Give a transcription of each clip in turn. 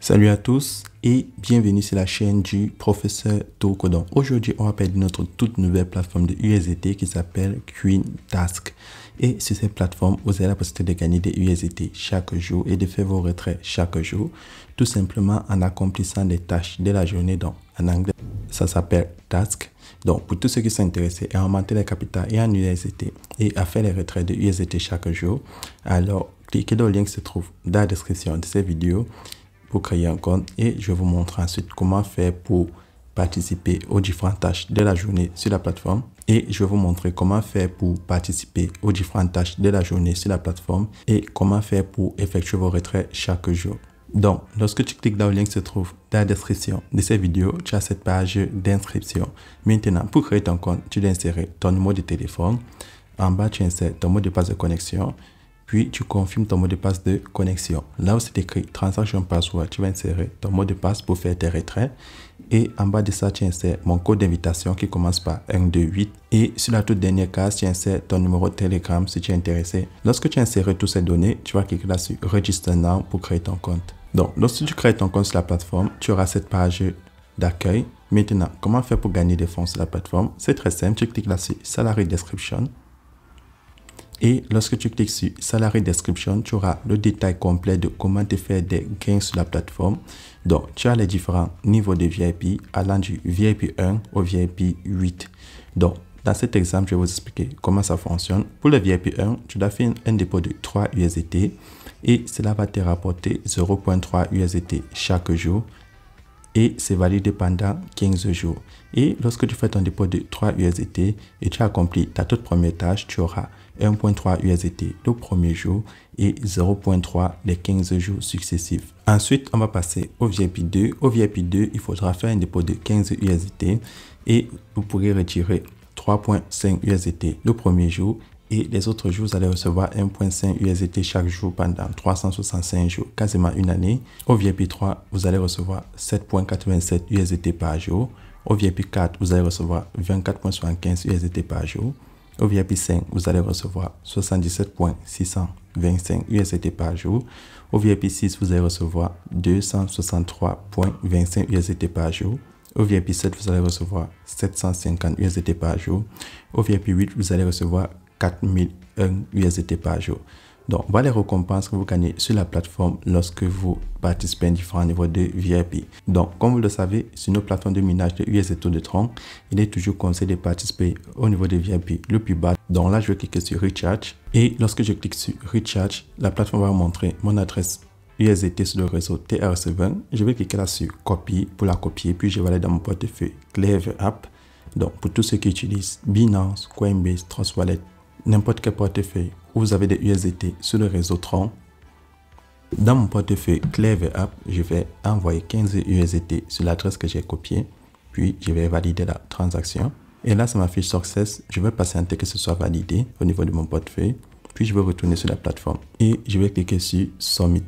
Salut à tous et bienvenue sur la chaîne du professeur Tokodon. Aujourd'hui, on va parler de notre toute nouvelle plateforme de USDT qui s'appelle CoinTask. Et sur cette plateforme, vous avez la possibilité de gagner des USDT chaque jour et de faire vos retraits chaque jour, tout simplement en accomplissant des tâches de la journée. Donc, en anglais, ça s'appelle Task. Donc, pour tous ceux qui sont intéressés à augmenter les capitaux et en USDT et à faire les retraits de USDT chaque jour, alors cliquez dans le lien qui se trouve dans la description de cette vidéo pour créer un compte et je vais vous montrer ensuite comment faire pour participer aux différentes tâches de la journée sur la plateforme et je vais vous montrer comment faire pour participer aux différentes tâches de la journée sur la plateforme et comment faire pour effectuer vos retraits chaque jour. Donc, lorsque tu cliques dans le lien qui se trouve dans la description de cette vidéo, tu as cette page d'inscription. Maintenant, pour créer ton compte, tu dois insérer ton numéro de téléphone. En bas, tu insères ton mot de passe de connexion. Puis, tu confirmes ton mot de passe de connexion. Là où c'est écrit Transaction Password, tu vas insérer ton mot de passe pour faire tes retraits. Et en bas de ça, tu insères mon code d'invitation qui commence par 128. Et sur la toute dernière case, tu insères ton numéro de Telegram si tu es intéressé. Lorsque tu insères toutes ces données, tu vas cliquer là sur Register Now pour créer ton compte. Donc, lorsque tu crées ton compte sur la plateforme, tu auras cette page d'accueil. Maintenant, comment faire pour gagner des fonds sur la plateforme? C'est très simple. Tu cliques là sur Salary Description. Et lorsque tu cliques sur Salary Description, tu auras le détail complet de comment te faire des gains sur la plateforme. Donc, tu as les différents niveaux de VIP allant du VIP 1 au VIP 8. Donc, dans cet exemple, je vais vous expliquer comment ça fonctionne. Pour le VIP 1, tu dois faire un dépôt de 3 USDT et cela va te rapporter 0.3 USDT chaque jour et c'est validé pendant 15 jours. Et lorsque tu fais ton dépôt de 3 USDT et tu as accompli ta toute première tâche, tu auras 1.3 USDT le premier jour et 0.3 les 15 jours successifs. Ensuite, on va passer au VIP 2. Au VIP 2, il faudra faire un dépôt de 15 USDT et vous pourrez retirer 3.5 USDT le premier jour et les autres jours, vous allez recevoir 1.5 USDT chaque jour pendant 365 jours, quasiment une année. Au VIP 3, vous allez recevoir 7.87 USDT par jour. Au VIP 4, vous allez recevoir 24.75 USDT par jour. Au VIP 5, vous allez recevoir 77.625 USDT par jour. Au VIP 6, vous allez recevoir 263.25 USDT par jour. Au VIP 7, vous allez recevoir 750 USDT par jour. Au VIP 8, vous allez recevoir 4001 USDT par jour. Donc, voilà les récompenses que vous gagnez sur la plateforme lorsque vous participez à différents niveaux de VIP. Donc, comme vous le savez, sur nos plateformes de minage de USDT de Tron, il est toujours conseillé de participer au niveau de VIP le plus bas. Donc là, je vais cliquer sur Recharge. Et lorsque je clique sur Recharge, la plateforme va me montrer mon adresse USDT sur le réseau TR7. Je vais cliquer là sur Copier pour la copier. Puis, je vais aller dans mon portefeuille Clever App. Donc, pour tous ceux qui utilisent Binance, Coinbase, Trust Wallet, n'importe quel portefeuille où vous avez des USDT sur le réseau Tron, dans mon portefeuille Clever App, je vais envoyer 15 USDT sur l'adresse que j'ai copiée, puis je vais valider la transaction. Et là, ça m'affiche Success. Je vais patienter que ce soit validé au niveau de mon portefeuille, puis je vais retourner sur la plateforme et je vais cliquer sur Submit.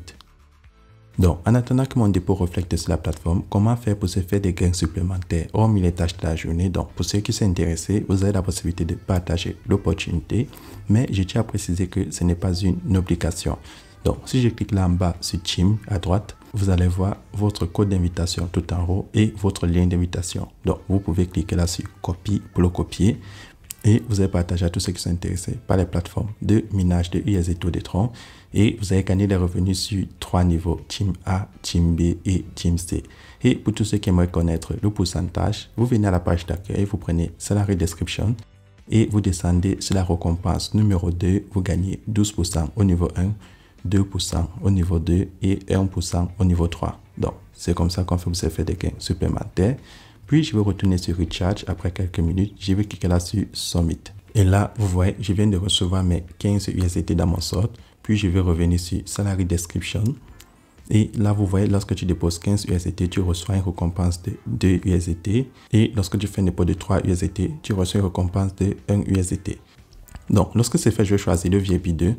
Donc, en attendant que mon dépôt reflète sur la plateforme, comment faire pour se faire des gains supplémentaires hormis les tâches de la journée? Donc, pour ceux qui sont intéressés, vous avez la possibilité de partager l'opportunité, mais je tiens à préciser que ce n'est pas une obligation. Donc, si je clique là en bas sur Team à droite, vous allez voir votre code d'invitation tout en haut et votre lien d'invitation. Donc, vous pouvez cliquer là sur Copie pour le copier. Et vous allez partager à tous ceux qui sont intéressés par les plateformes de minage de USDT de Tron. Et vous allez gagner des revenus sur 3 niveaux, Team A, Team B et Team C. Et pour tous ceux qui aimeraient connaître le pourcentage, vous venez à la page d'accueil, vous prenez Salary Description et vous descendez sur la récompense numéro 2. Vous gagnez 12% au niveau 1, 2% au niveau 2 et 1% au niveau 3. Donc, c'est comme ça qu'on fait pour se faire des gains supplémentaires. Puis, je vais retourner sur Recharge. Après quelques minutes, je vais cliquer là sur Submit. Et là, vous voyez, je viens de recevoir mes 15 USDT dans mon sort. Puis, je vais revenir sur Salary Description. Et là, vous voyez, lorsque tu déposes 15 USDT, tu reçois une récompense de 2 USDT. Et lorsque tu fais un dépôt de 3 USDT, tu reçois une récompense de 1 USDT. Donc, lorsque c'est fait, je vais choisir le VIP 2.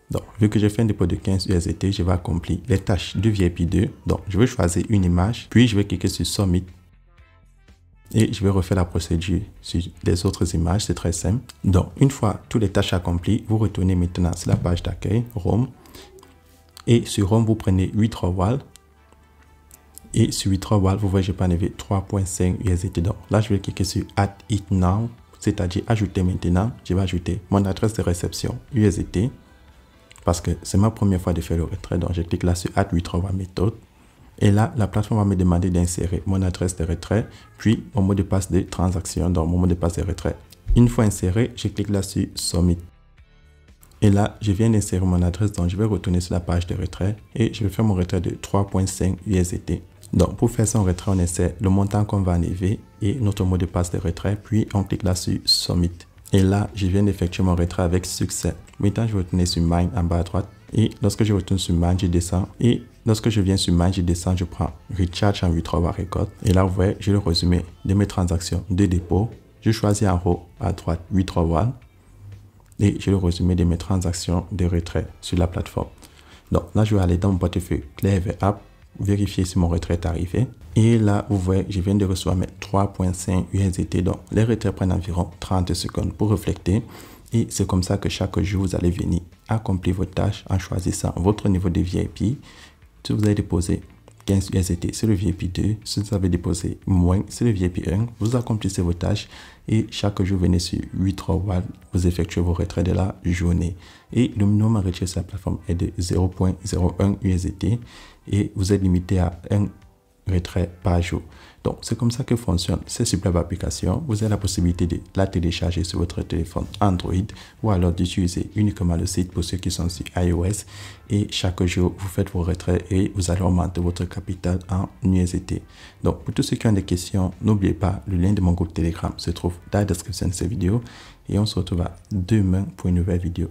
Donc, vu que j'ai fait un dépôt de 15 USDT, je vais accomplir les tâches du VIP 2. Donc, je vais choisir une image. Puis, je vais cliquer sur Submit. Et je vais refaire la procédure sur les autres images, c'est très simple. Donc, une fois toutes les tâches accomplies, vous retournez maintenant sur la page d'accueil, Home. Et sur Home, vous prenez 8 rewalls. Et sur Withdrawal, vous voyez, j'ai pas enlevé 3.5 USDT. Donc là, je vais cliquer sur Add It Now, c'est-à-dire ajouter maintenant. Je vais ajouter mon adresse de réception USDT parce que c'est ma première fois de faire le retrait. Donc je clique là sur Add Withdrawal Method. Et là, la plateforme va me demander d'insérer mon adresse de retrait, puis mon mot de passe de transaction, donc mon mot de passe de retrait. Une fois inséré, je clique là sur Submit. Et là, je viens d'insérer mon adresse, donc je vais retourner sur la page de retrait et je vais faire mon retrait de 3.5 USDT. Donc, pour faire son retrait, on insère le montant qu'on va enlever et notre mot de passe de retrait, puis on clique là sur Submit. Et là, je viens d'effectuer mon retrait avec succès. Maintenant, je vais retourner sur Mine en bas à droite. Et lorsque je retourne sur Mine, je descends. Et lorsque je viens sur Mine, je descends, je prends Recharge and Withdrawal Record. Et là, vous voyez, j'ai le résumé de mes transactions de dépôt. Je choisis en haut à droite Withdrawal. Et j'ai le résumé de mes transactions de retrait sur la plateforme. Donc là, je vais aller dans mon portefeuille Clever App, vérifier si mon retrait est arrivé. Et là, vous voyez, je viens de recevoir mes 3.5 USDT. Donc, les retraits prennent environ 30 secondes pour refléter. Et c'est comme ça que chaque jour, vous allez venir accomplir vos tâches en choisissant votre niveau de VIP. Si vous avez déposé 15 USDT, c'est le VIP 2. Si vous avez déposé moins, c'est le VIP 1. Vous accomplissez vos tâches et chaque jour, venez sur Withdrawal, vous effectuez vos retraits de la journée. Et le minimum à retirer sur la plateforme est de 0.01 USDT et vous êtes limité à un retrait par jour. Donc, c'est comme ça que fonctionne cette superbe application. Vous avez la possibilité de la télécharger sur votre téléphone Android ou alors d'utiliser uniquement le site pour ceux qui sont sur iOS. Et chaque jour, vous faites vos retraits et vous allez augmenter votre capital en USDT. Donc, pour tous ceux qui ont des questions, n'oubliez pas, le lien de mon groupe Telegram se trouve dans la description de cette vidéo. Et on se retrouve demain pour une nouvelle vidéo.